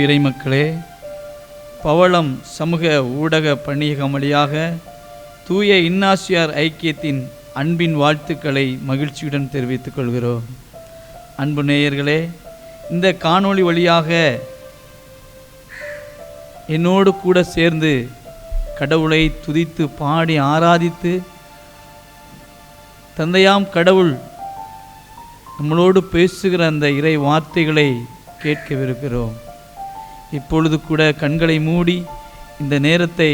இறைமக்களே, பவளம் சமூக ஊடக பணியகம் வழியாக தூய இன்னாசியார் ஐக்கியத்தின் அன்பின் வாழ்த்துக்களை மகிழ்ச்சியுடன் தெரிவித்துக் கொள்கிறோம். அன்பு நேயர்களே, இந்த காணொளி வழியாக என்னோடு கூட சேர்ந்து கடவுளை துதித்து பாடி ஆராதித்து தந்தையாம் கடவுள் நம்மளோடு பேசுகிற அந்த இறை வார்த்தைகளை கேட்கவிருக்கிறோம். இப்பொழுது கூட கண்களை மூடி இந்த நேரத்தை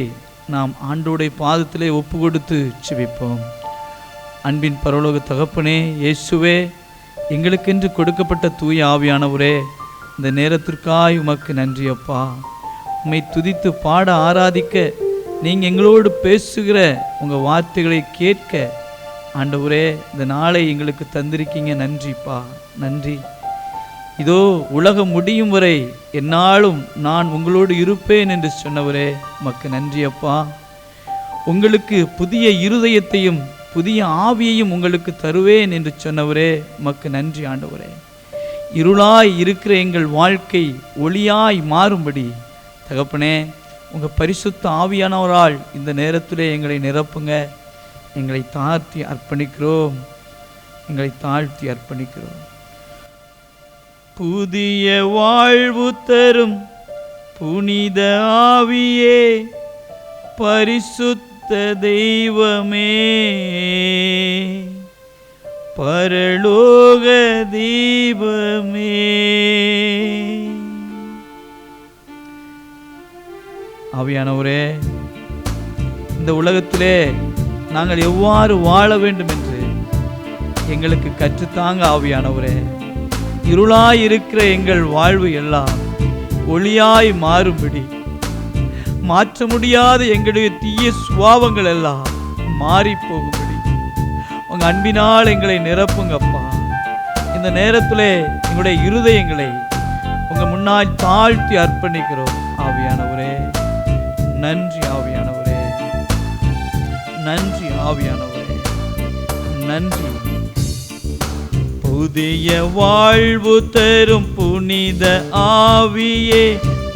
நாம் ஆண்டோடைய பாதத்திலே ஒப்பு கொடுத்து செபிப்போம். அன்பின் பரலோக தகப்பனே, இயேசுவே, எங்களுக்கென்று கொடுக்கப்பட்ட தூய ஆவியானவரே, இந்த நேரத்திற்காய் உமக்கு நன்றி அப்பா. உம்மை துதித்து பாட ஆராதிக்க நீங்கள் எங்களோடு பேசுகிற உங்கள் வார்த்தைகளை கேட்க ஆண்டவரே இந்த நாளை எங்களுக்கு தந்திருக்கீங்க. நன்றிப்பா, நன்றி. இதோ உலகம் முடியும் வரை என்னாலும் நான் உங்களோடு இருப்பேன் என்று சொன்னவரே உமக்கு நன்றி அப்பா. உங்களுக்கு புதிய இருதயத்தையும் புதிய ஆவியையும் உங்களுக்கு தருவேன் என்று சொன்னவரே உமக்கு நன்றி ஆண்டவரே. இருளாய் இருக்கிற எங்கள் வாழ்க்கை ஒளியாய் மாறும்படி தகப்பனே உங்கள் பரிசுத்த ஆவியானவரால் இந்த நேரத்திலே எங்களை நிரப்புங்க. எங்களை தாழ்த்தி அர்ப்பணிக்கிறோம், எங்களை தாழ்த்தி அர்ப்பணிக்கிறோம். புதிய வாழ்வு தரும் புனித ஆவியே, பரிசுத்த தெய்வமே, பரலோக தீபமே. ஆவியானவரே, இந்த உலகத்திலே நாங்கள் எவ்வாறு வாழ வேண்டும் என்று எங்களுக்கு கற்றுத்தாங்க ஆவியானவரே. இருளாய் இருக்கிற எங்கள் வாழ்வு எல்லாம் ஒளியாய் மாறும்படி, மாற்ற முடியாத எங்களுடைய தீய சுபாவங்கள் எல்லாம் மாறி போகும்படி உங்கள் அன்பினால் எங்களை நிரப்புங்கப்பா. இந்த நேரத்திலே எங்களுடைய இருதயங்களை உங்கள் முன்னால் தாழ்த்தி அர்ப்பணிக்கிறோம். ஆவியானவரே நன்றி, ஆவியானவரே நன்றி, ஆவியானவரே நன்றி. புதிய வாழ்வு தரும் புனித ஆவியே,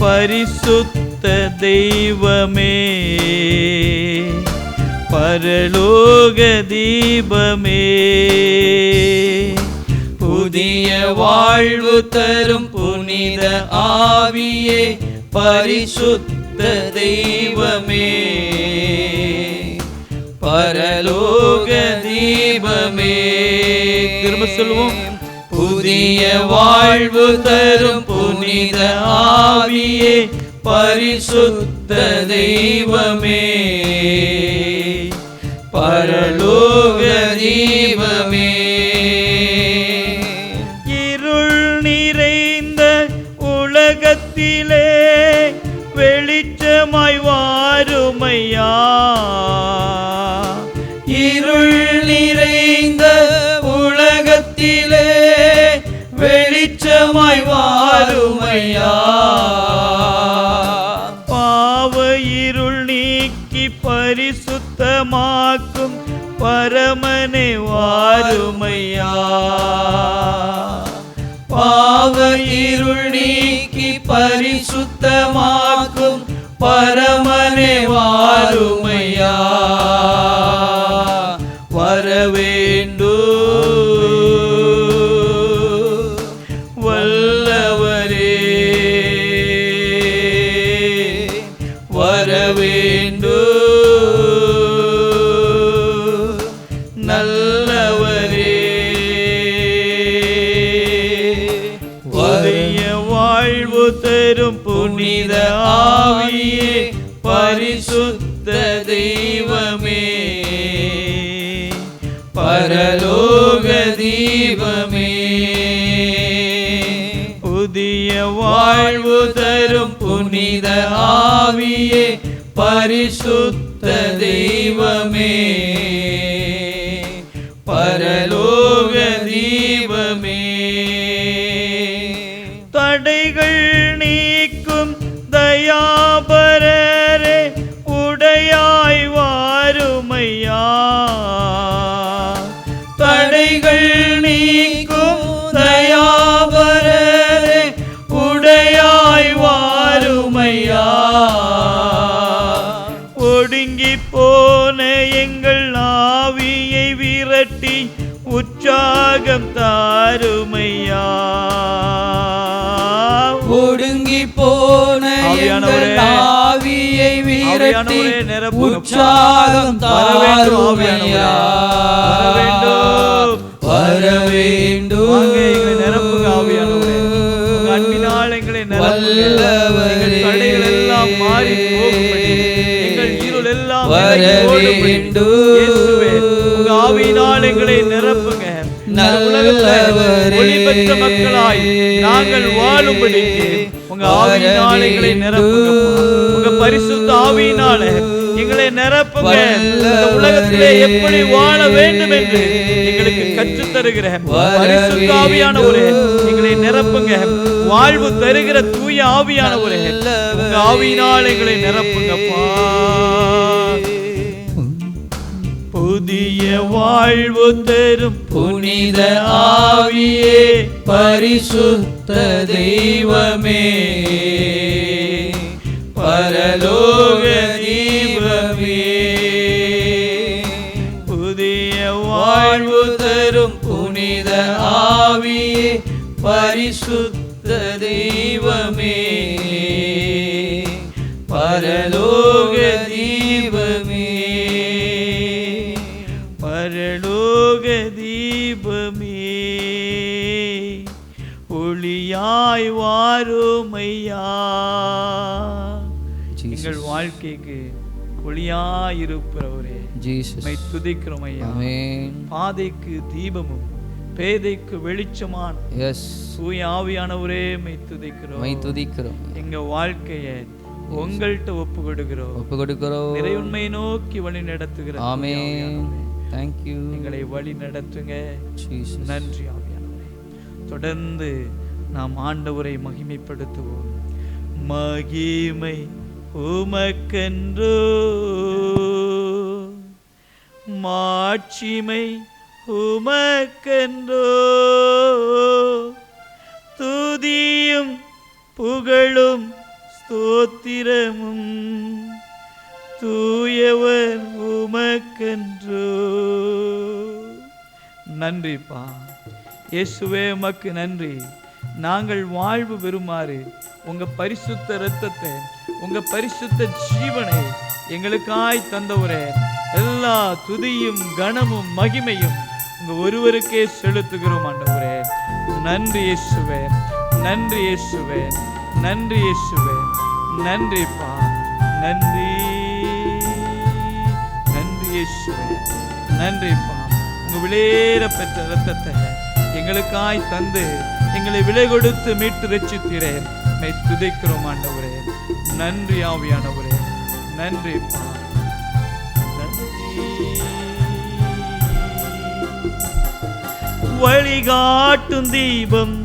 பரிசுத்த தெய்வமே, பரலோக தீபமே. புதிய வாழ்வு தரும் புனித ஆவியே, பரிசுத்த தெய்வமே, பரலோக தீபமே. திரும்ப சொல்வோம். புதிய வாழ்வு தரும் புனித ஆவியே, பரிசுத்த தெய்வமே, பரலோக தீபமே. இருள் நிறைந்த உலகத்திலே வெளிச்சமாய் வாருமையா, இருள் நிறைந்த உலகத்திலே வெளிச்சமாய் வாருமையா, பாவ இருள் நீக்கி பரிசுத்தமாக்கும் பரமனே வாருமையா, பாவ இருள் நீக்கி பரிசுத்தமாக்கும் பரமனே வாருமையா, வரவேண்டு வல்லவரே, வரவேண்டு நல்லவரே. புதிய வாழ்வு தரும் புனித ஆவியே, பரிசுத்த தெய்வமே, பரலோக தீபமே. புதிய வாழ்வு தரும் புனித ஆவியே, பரிசுத்த தெய்வமே, பரலோக தீபமே. தடைகள் நீக்கும் தயாபரரே, உடையாய் வாருமையா, தடைகள் நீக்கும் தயாபரரே, உடையாய் வாருமையா, சுகம் தாருமையா. ஒடுங்கி போன எங்கள் ஆவியை வீரத்தி உற்சாகம் தாருமையா. வர வேண்டும் நிரப்புங்க ஆவியானவரே. உங்க அன்பினால் எங்களை நிரப்புங்க. தடைகள் எல்லாம் மாறி போகும்படி, எங்கள் இருள் எல்லாம் இயேசுவே உங்க ஆவியினால் எங்களை நிரப்புங்க. ஒளி பெற்ற மக்களாய் நாங்கள் வாழும்படிக்கு உங்க ஆவியினால் எங்களை நிரப்புங்க. உங்க பரிசுத்த ஆவியினால எங்களை நிரப்புங்க. இந்த உலகத்திலே எப்படி வாழ வேண்டும் என்று எங்களுக்கு கற்றுத் தருகிற பரிசுத்த ஆவியானவரே எங்களை நிரப்புங்க. வாழ்வு தருகிற தூய ஆவியானவரே உங்க ஆவியினால் எங்களை நிரப்புங்கப்பா. புதிய வாழ்வு தரும் புனித ஆவியே, பரிசுத்த தெய்வமே, பரலோக தீபமே. புதிய வாழ்வு தரும் புனித ஆவியே, பரிசுத்த தெய்வமே, பரலோக தீபமே, பரலோக தீபமே. ஒளியாய் வாருமையா. எங்கள் வாழ்க்கைக்கு ஒளியாய் இருப்பவரே உம்மை துதிக்கிறோம் ஐயா. பாதைக்கு தீபமும் பேதைக்கு வெளிச்சமான தூய ஆவியானவரே உம்மை துதிக்கிறோம். எங்க வாழ்க்கையை உங்கள்கிட்ட ஒப்பு கொடுக்கிறோம். நிறை உண்மை நோக்கி வழி நடத்துகிறோம். ஆமென். Thank you. எங்களை வழி நடத்துங்க. நன்றி ஆவியானவரே. தொடர்ந்து நாம் ஆண்டவரை மகிமைப்படுத்துவோம். மகிமை உமக்கென்றோ, மாட்சிமை உமக்கென்றோ, துதியும் புகழும் ஸ்தோத்திரமும் தூயவர் உமக்கென்றோ. நன்றிப்பா இயேசுவே, உமக்கு நன்றி. நாங்கள் வாழ்வு பெறுமாறு உங்க பரிசுத்த இரத்தத்தை, உங்க பரிசுத்த ஜீவனை எங்களுக்காய் தந்தவரே, எல்லா துதியும் கனமும் மகிமையும் உங்க ஒருவருக்கே செலுத்துகிறோம் ஆண்டவரே. நன்றி இயேசுவே, நன்றி இயேசுவே, நன்றி இயேசுவே, நன்றிப்பா, நன்றி நன்றி இயேசுவே, நன்றிப்பா. உங்க விலையேற பெற்ற இரத்தத்தை எங்களுக்காய் தந்து எங்களை விலை கொடுத்து மீட்டு ரட்சித்தீரே, உம்மை துதிக்கிறோம் ஆண்டவரே. நன்றி ஆவியானவரே, நன்றிப்பா, நன்றி. வழிகாட்டும் தீபம்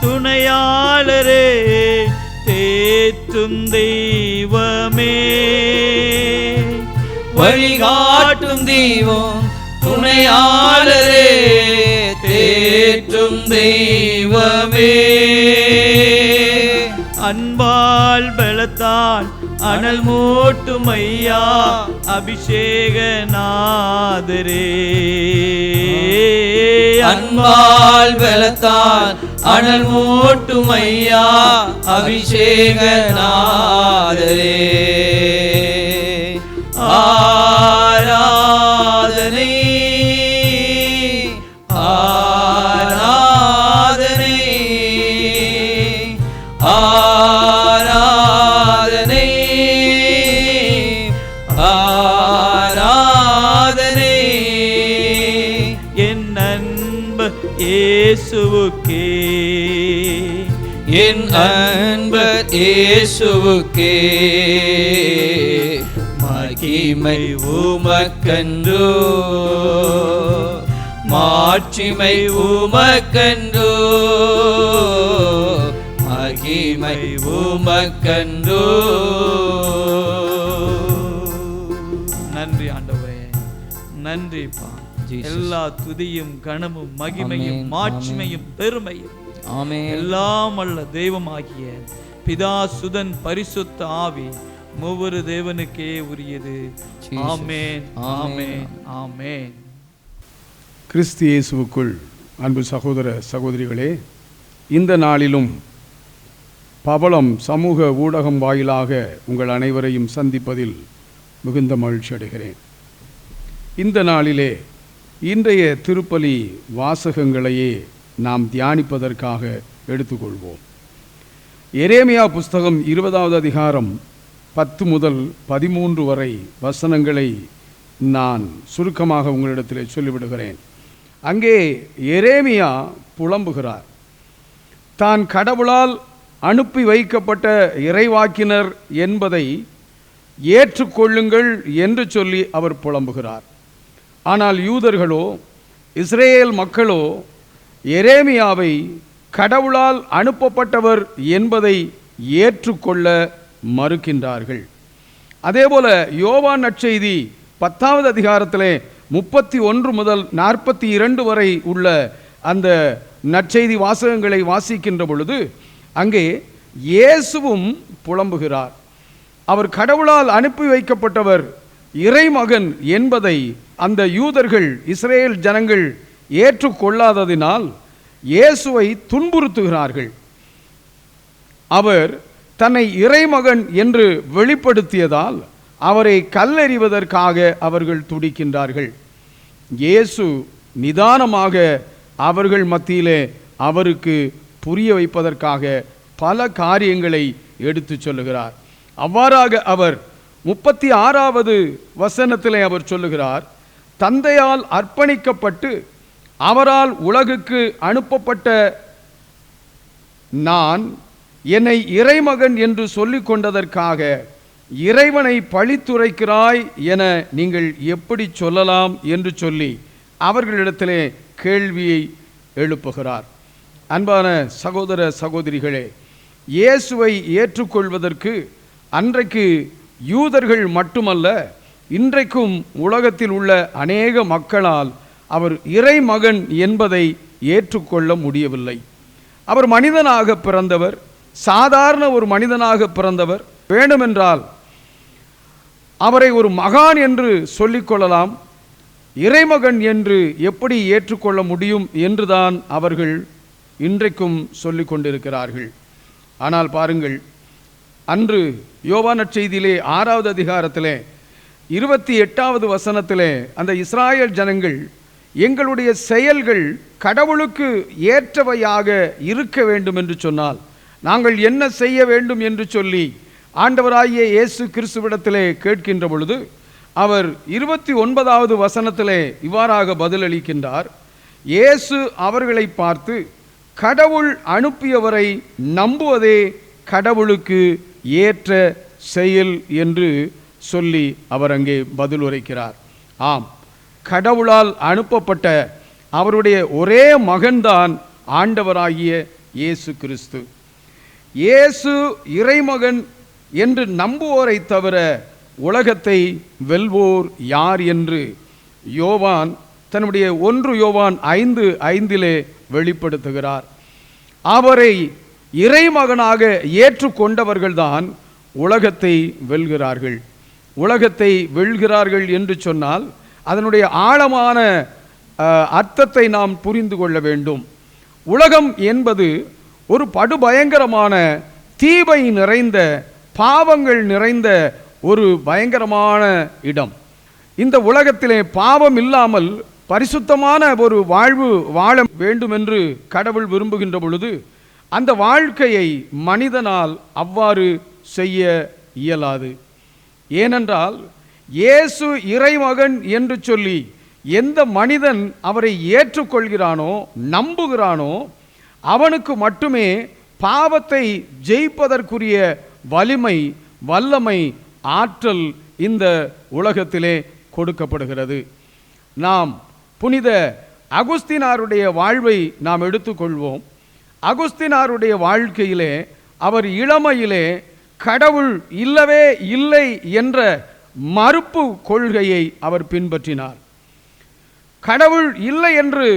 துணையாளரே, தேற்றும் தெய்வமே. வழிகாட்டும் தெய்வம் துணையாளரே, தேற்றும் தெய்வமே. அன்பால் பலத்தால் அனல் மூட்டும் ஐயா, அபிஷேக நாதரே. அன்பால் பலத்தால் அனல் மூட்டும் ஐயா, அபிஷேக நாதரே. ஆராதனை ஆராதனை ஆராதனை ஆராதனை. என் அன்பு இயேசுவுக்கே, என் அன்பு இயேசுவுக்கே, மகிமை உமக்கன்றோ, மாட்சிமை உமக்கன்றோ, மகிமை உமக்கன்றோ. நன்றி ஆண்டவரே, நன்றிப்பா. எல்லா துதியும் கனமும் மகிமையும் மாட்சிமையும் பெருமையும் எல்லாம் அல்ல தெய்வமாகிய பிதா சுதன் பரிசுத்த ஆவி மூவரு தேவனுக்கே உரியது. ஆமென், ஆமென், ஆமென். கிறிஸ்து இயேசுவுக்குள் அன்பு சகோதர சகோதரிகளே, இந்த நாளிலும் பவளம் சமூக ஊடகம் வாயிலாக உங்கள் அனைவரையும் சந்திப்பதில் மிகுந்த மகிழ்ச்சி அடைகிறேன். இந்த நாளிலே இன்றைய திருப்பலி வாசகங்களையே நாம் தியானிப்பதற்காக எடுத்துக்கொள்வோம். எரேமியா புஸ்தகம் 20வது அதிகாரம் 10 முதல் 13 வரை வசனங்களை நான் சுருக்கமாக உங்களிடத்திலே சொல்லிவிடுகிறேன். அங்கே எரேமியா புலம்புகிறார். தான் கடவுளால் அனுப்பி வைக்கப்பட்ட இறைவாக்கினர் என்பதை ஏற்றுக்கொள்ளுங்கள் என்று சொல்லி அவர் புலம்புகிறார். ஆனால் யூதர்களோ, இஸ்ரேல் மக்களோ எரேமியாவை கடவுளால் அனுப்பப்பட்டவர் என்பதை ஏற்றுக்கொள்ள மறுக்கின்றார்கள். அதேபோல யோவான் நற்செய்தி 10வது அதிகாரத்திலே 31 முதல் 42 வரை உள்ள அந்த நற்செய்தி வாசகங்களை வாசிக்கின்ற பொழுது அங்கே இயேசுவும் புலம்புகிறார். அவர் கடவுளால் அனுப்பி வைக்கப்பட்டவர், இறைமகன் என்பதை அந்த யூதர்கள், இஸ்ரேல் ஜனங்கள் ஏற்றுக்கொள்ளாததினால் இயேசுவை துன்புறுத்துகிறார்கள். அவர் தன்னை இறைமகன் என்று வெளிப்படுத்தியதால் அவரை கல்லெறிவதற்காக அவர்கள் துடிக்கின்றார்கள். இயேசு நிதானமாக அவர்கள் மத்தியிலே அவருக்கு புரிய வைப்பதற்காக பல காரியங்களை எடுத்து சொல்லுகிறார். அவ்வாறாக அவர் 36வது வசனத்திலே அவர் சொல்லுகிறார், தந்தையால் அர்ப்பணிக்கப்பட்டு அவரால் உலகுக்கு அனுப்பப்பட்ட நான் என்னை இறைமகன் என்று சொல்லிக் கொண்டதற்காக இறைவனை பழித்துரைக்கிறாய் என நீங்கள் எப்படி சொல்லலாம் என்று சொல்லி அவர்களிடத்திலே கேள்வியை எழுப்புகிறார். அன்பான சகோதர சகோதரிகளே, இயேசுவை ஏற்றுக்கொள்வதற்கு அன்றைக்கு யூதர்கள் மட்டுமல்ல, இன்றைக்கும் உலகத்தில் உள்ள அநேக மக்களால் அவர் இறைமகன் என்பதை ஏற்றுக்கொள்ள முடியவில்லை. அவர் மனிதனாக பிறந்தவர், சாதாரண ஒரு மனிதனாக பிறந்தவர். வேண்டுமென்றால் அவரை ஒரு மகான் என்று சொல்லிக்கொள்ளலாம், இறைமகன் என்று எப்படி ஏற்றுக்கொள்ள முடியும் என்றுதான் அவர்கள் இன்றைக்கும் சொல்லிக் கொண்டிருக்கிறார்கள். ஆனால் பாருங்கள், அன்று யோவான் நற்செய்தியிலே 6வது அதிகாரத்திலே 28வது வசனத்திலே அந்த இஸ்ராயல் ஜனங்கள் எங்களுடைய செயல்கள் கடவுளுக்கு ஏற்றவையாக இருக்க வேண்டும் என்று சொன்னால் நாங்கள் என்ன செய்ய வேண்டும் என்று சொல்லி ஆண்டவராகிய இயேசு கிறிஸ்துவிடத்திலே கேட்கின்ற பொழுது அவர் 29வது வசனத்திலே இவ்வாறாக பதிலளிக்கின்றார். இயேசு அவர்களை பார்த்து, கடவுள் அனுப்பியவரை நம்புவதே கடவுளுக்கு ஏற்ற செயல் என்று சொல்லி அவர் அங்கே பதில் உரைக்கிறார். ஆம், கடவுளால் அனுப்பப்பட்ட அவருடைய ஒரே மகன்தான் ஆண்டவராகிய இயேசு கிறிஸ்து. இயேசு இறைமகன் என்று நம்புவோரை தவிர உலகத்தை வெல்வோர் யார் என்று யோவான் தன்னுடைய 1 யோவான் 5:5 வெளிப்படுத்துகிறார். அவரை இறைமகனாக ஏற்றுக்கொண்டவர்கள்தான் உலகத்தை வெல்கிறார்கள். உலகத்தை வெல்கிறார்கள் என்று சொன்னால் அதனுடைய ஆழமான அர்த்தத்தை நாம் புரிந்து கொள்ள வேண்டும். உலகம் என்பது ஒரு படுபயங்கரமான தீமை நிறைந்த, பாவங்கள் நிறைந்த ஒரு பயங்கரமான இடம். இந்த உலகத்திலே பாவம் இல்லாமல் பரிசுத்தமான ஒரு வாழ்வு வாழ வேண்டும் என்று கடவுள் விரும்புகின்ற பொழுது அந்த வாழ்க்கையை மனிதனால் அவ்வாறு செய்ய இயலாது. ஏனென்றால் இயேசு இறைமகன் என்று சொல்லி எந்த மனிதன் அவரை ஏற்றுக்கொள்கிறானோ, நம்புகிறானோ, அவனுக்கு மட்டுமே பாவத்தை ஜெயிப்பதற்குரிய வலிமை, வல்லமை, ஆற்றல் இந்த உலகத்திலே கொடுக்கப்படுகிறது. நாம் புனித அகுஸ்தினாருடைய வாழ்வை நாம் எடுத்துக்கொள்வோம். அகுஸ்தினாருடைய வாழ்க்கையிலே அவர் இளமையிலே கடவுள் இல்லவே இல்லை என்ற மறுப்பு கொள்கையை அவர் பின்பற்றினார். கடவுள் இல்லை என்று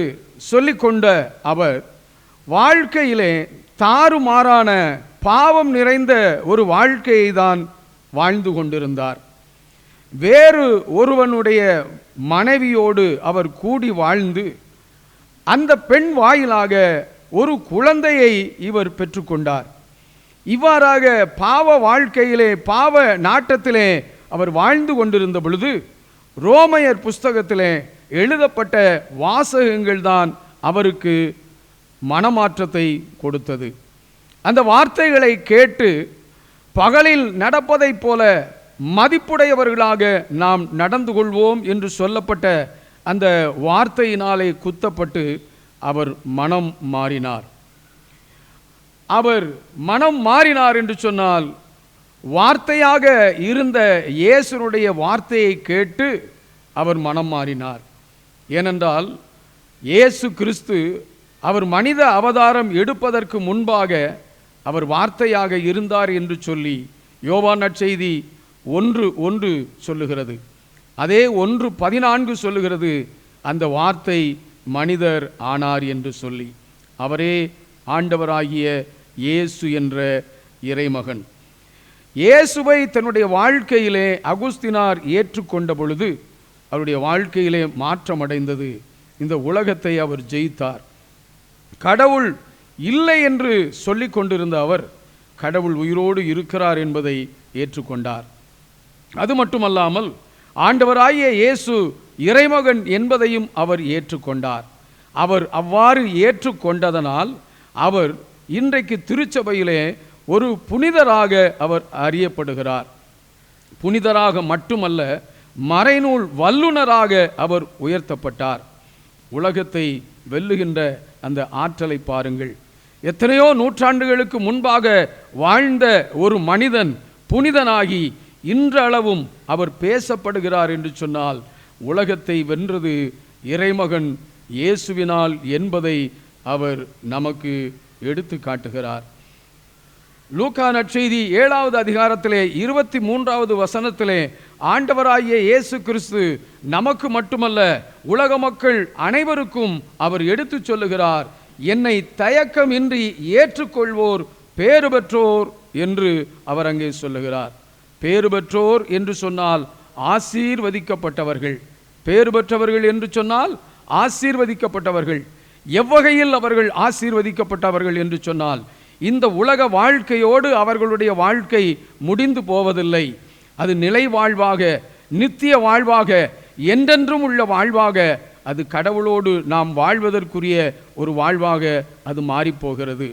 சொல்லிக்கொண்ட அவர் வாழ்க்கையிலே தாறுமாறான பாவம் நிறைந்த ஒரு வாழ்க்கையை தான் வாழ்ந்து கொண்டிருந்தார். வேறு ஒருவனுடைய மனைவியோடு அவர் கூடி வாழ்ந்து அந்த பெண் வாயிலாக ஒரு குழந்தையை இவர் பெற்றுக்கொண்டார். இவ்வாறாக பாவ வாழ்க்கையிலே, பாவ நாட்டத்திலே அவர் வாழ்ந்து கொண்டிருந்த பொழுது ரோமையர் புஸ்தகத்திலே எழுதப்பட்ட வாசகங்கள் தான் அவருக்கு மனமாற்றத்தை கொடுத்தது. அந்த வார்த்தைகளை கேட்டு பகலில் நடப்பதைப் போல மதிப்புடையவர்களாக நாம் நடந்து கொள்வோம் என்று சொல்லப்பட்ட அந்த வார்த்தையினாலே குத்தப்பட்டு அவர் மனம் மாறினார். அவர் மனம் மாறினார் என்று சொன்னால், வார்த்தையாக இருந்த இயேசுனுடைய வார்த்தையை கேட்டு அவர் மனம் மாறினார். ஏனென்றால் இயேசு கிறிஸ்து அவர் மனித அவதாரம் எடுப்பதற்கு முன்பாக அவர் வார்த்தையாக இருந்தார் என்று சொல்லி யோவான் நற்செய்தி 1:1 சொல்லுகிறது. அதே 1:14 சொல்லுகிறது, அந்த வார்த்தை மனிதர் ஆனார் என்று சொல்லி. அவரே ஆண்டவராகிய இயேசு என்ற இறைமகன். இயேசுவை தன்னுடைய வாழ்க்கையிலே அகுஸ்தினார் ஏற்றுக்கொண்ட பொழுது அவருடைய வாழ்க்கையிலே மாற்றமடைந்தது. இந்த உலகத்தை அவர் ஜெயித்தார். கடவுள் இல்லை என்று சொல்லிக் கொண்டிருந்த அவர் கடவுள் உயிரோடு இருக்கிறார் என்பதை ஏற்றுக்கொண்டார். அது மட்டுமல்லாமல் ஆண்டவராகிய இயேசு இறைமகன் என்பதையும் அவர் ஏற்றுக்கொண்டார். அவர் அவ்வாறு ஏற்றுக்கொண்டதனால் அவர் இன்றைக்கு திருச்சபையிலே ஒரு புனிதராக அவர் அறியப்படுகிறார். புனிதராக மட்டுமல்ல, மறைநூல் வல்லுனராக அவர் உயர்த்தப்பட்டார். உலகத்தை வெல்லுகின்ற அந்த ஆற்றலை பாருங்கள். எத்தனையோ நூற்றாண்டுகளுக்கு முன்பாக வாழ்ந்த ஒரு மனிதன் புனிதனாகி இன்றளவும் அவர் பேசப்படுகிறார் என்று சொன்னால், உலகத்தை வென்றது இறைமகன் இயேசுவினால் என்பதை அவர் நமக்கு எடுத்து காட்டுகிறார். லூக்கா நற்செய்தி 7வது அதிகாரத்திலே 23வது வசனத்திலே ஆண்டவராகிய இயேசு கிறிஸ்து நமக்கு மட்டுமல்ல உலக மக்கள் அனைவருக்கும் அவர் எடுத்து சொல்லுகிறார், என்னை தயக்கமின்றி ஏற்றுக்கொள்வோர் பேறு பெற்றோர் என்று அவர் அங்கே சொல்லுகிறார். பேறு பெற்றோர் என்று சொன்னால் ஆசீர்வதிக்கப்பட்டவர்கள். பேறு பெற்றவர்கள் என்று சொன்னால் ஆசீர்வதிக்கப்பட்டவர்கள். எவ்வகையில் அவர்கள் ஆசீர்வதிக்கப்பட்டவர்கள் என்று சொன்னால், இந்த உலக வாழ்க்கையோடு அவர்களுடைய வாழ்க்கை முடிந்து போவதில்லை. அது நிலை வாழ்வாக, நித்திய வாழ்வாக, என்றென்றும் உள்ள வாழ்வாக, அது கடவுளோடு நாம் வாழ்வதற்குரிய ஒரு வாழ்வாக அது மாறிப்போகிறது.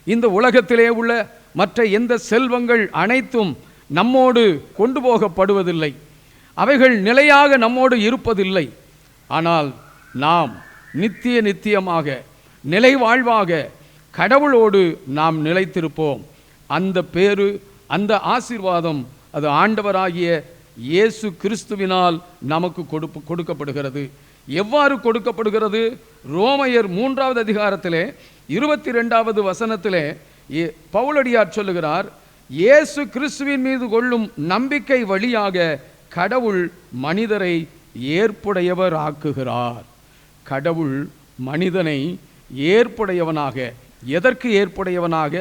இந்த உலகத்திலே உள்ள மற்ற எந்த செல்வங்கள் அனைத்தும் நம்மோடு கொண்டு போகப்படுவதில்லை. அவைகள் நிலையாக நம்மோடு இருப்பதில்லை. ஆனால் நாம் நித்தியமாக நிலை வாழ்வாக கடவுளோடு நாம் நிலைத்திருப்போம். அந்த பேரு, அந்த ஆசீர்வாதம் அது ஆண்டவராகிய இயேசு கிறிஸ்துவினால் நமக்கு கொடுக்கப்படுகிறது. எவ்வாறு கொடுக்கப்படுகிறது? ரோமையர் 3வது அதிகாரத்திலே 22வது வசனத்திலே பவுலடியார் சொல்லுகிறார், இயேசு கிறிஸ்துவின் மீது கொள்ளும் நம்பிக்கை வழியாக கடவுள் மனிதரை ஏற்புடையவர் ஆக்குகிறார். கடவுள் மனிதனை ஏற்புடையவனாக, எதற்கு ஏற்புடையவனாக?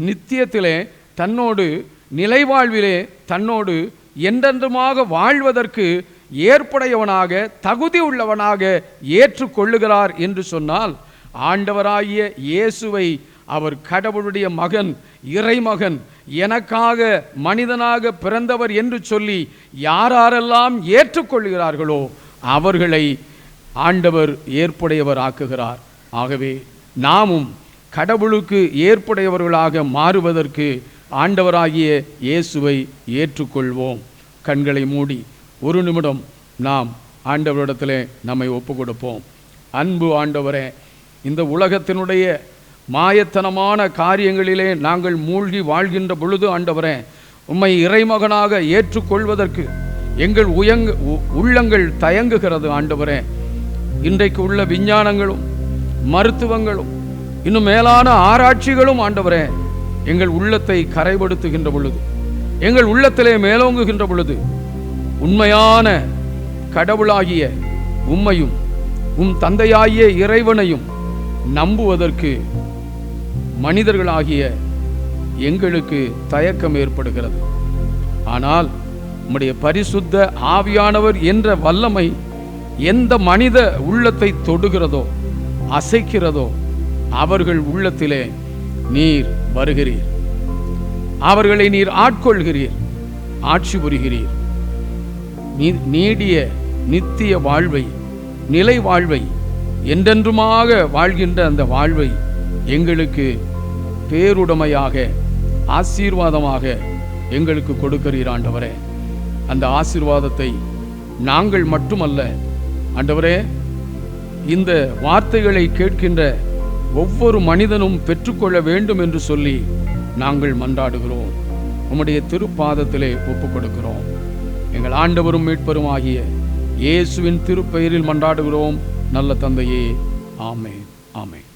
நித்தியத்திலே தன்னோடு, நிலைவாழ்விலே தன்னோடு என்றென்றுமாக வாழ்வதற்கு ஏற்புடையவனாக, தகுதி உள்ளவனாக ஏற்றுக்கொள்ளுகிறார் என்று சொன்னால், ஆண்டவராகிய இயேசுவை அவர் கடவுளுடைய மகன், இறைமகன், எனக்காக மனிதனாக பிறந்தவர் என்று சொல்லி யாரெல்லாம் ஏற்றுக்கொள்கிறார்களோ அவர்களை ஆண்டவர் ஏற்புடையவர் ஆக்குகிறார். ஆகவே நாமும் கடவுளுக்கு ஏற்புடையவர்களாக மாறுவதற்கு ஆண்டவராகிய இயேசுவை ஏற்றுக்கொள்வோம். கண்களை மூடி ஒரு நிமிடம் நாம் ஆண்டவரிடத்திலே நம்மை ஒப்பு கொடுப்போம். அன்பு ஆண்டவரே, இந்த உலகத்தினுடைய மாயத்தனமான காரியங்களிலே நாங்கள் மூழ்கி வாழ்கின்ற பொழுது ஆண்டவரே, உம்மை இறைமகனாக ஏற்றுக்கொள்வதற்கு எங்கள் உள்ளங்கள் தயங்குகிறது ஆண்டவரே. இன்றைக்கு உள்ள விஞ்ஞானங்களும் மருத்துவங்களும் இன்னும் மேலான ஆராய்ச்சிகளும் ஆண்டவரே எங்கள் உள்ளத்தை கரைபடுத்துகின்ற பொழுது, எங்கள் உள்ளத்திலே மேலோங்குகின்ற பொழுது, உண்மையான கடவுளாகிய உம்மையும் உம் தந்தையாகிய இறைவனையும் நம்புவதற்கு மனிதர்களாகிய எங்களுக்கு தயக்கம் ஏற்படுகிறது. ஆனால் உம்முடைய பரிசுத்த ஆவியானவர் என்ற வல்லமை எந்த மனித உள்ளத்தை தொடுகிறதோ அசைக்கிறதோ அவர்கள் உள்ளத்திலே நீர் வருகிறீர். அவர்களை நீர் ஆட்கொள்கிறீர், ஆட்சி புரிகிறீர். நீடிய நித்திய வாழ்வை, நிலை வாழ்வை, என்றென்றுமாக வாழ்கின்ற அந்த வாழ்வை எங்களுக்கு பேருடைமையாக, ஆசீர்வாதமாக எங்களுக்கு கொடுக்கிறீர் ஆண்டவரே. அந்த ஆசீர்வாதத்தை நாங்கள் மட்டுமல்ல ஆண்டவரே, இந்த வார்த்தைகளை கேட்கின்ற ஒவ்வொரு மனிதனும் பெற்றுக்கொள்ள வேண்டும் என்று சொல்லி நாங்கள் மன்றாடுகிறோம். உம்முடைய திருப்பாதத்திலே ஒப்புக் கொடுக்கிறோம். எங்கள் ஆண்டவரும் மீட்பரும் ஆகிய இயேசுவின் திருப்பெயரில் மன்றாடுகிறோம் நல்ல தந்தையே. ஆமென், ஆமென்.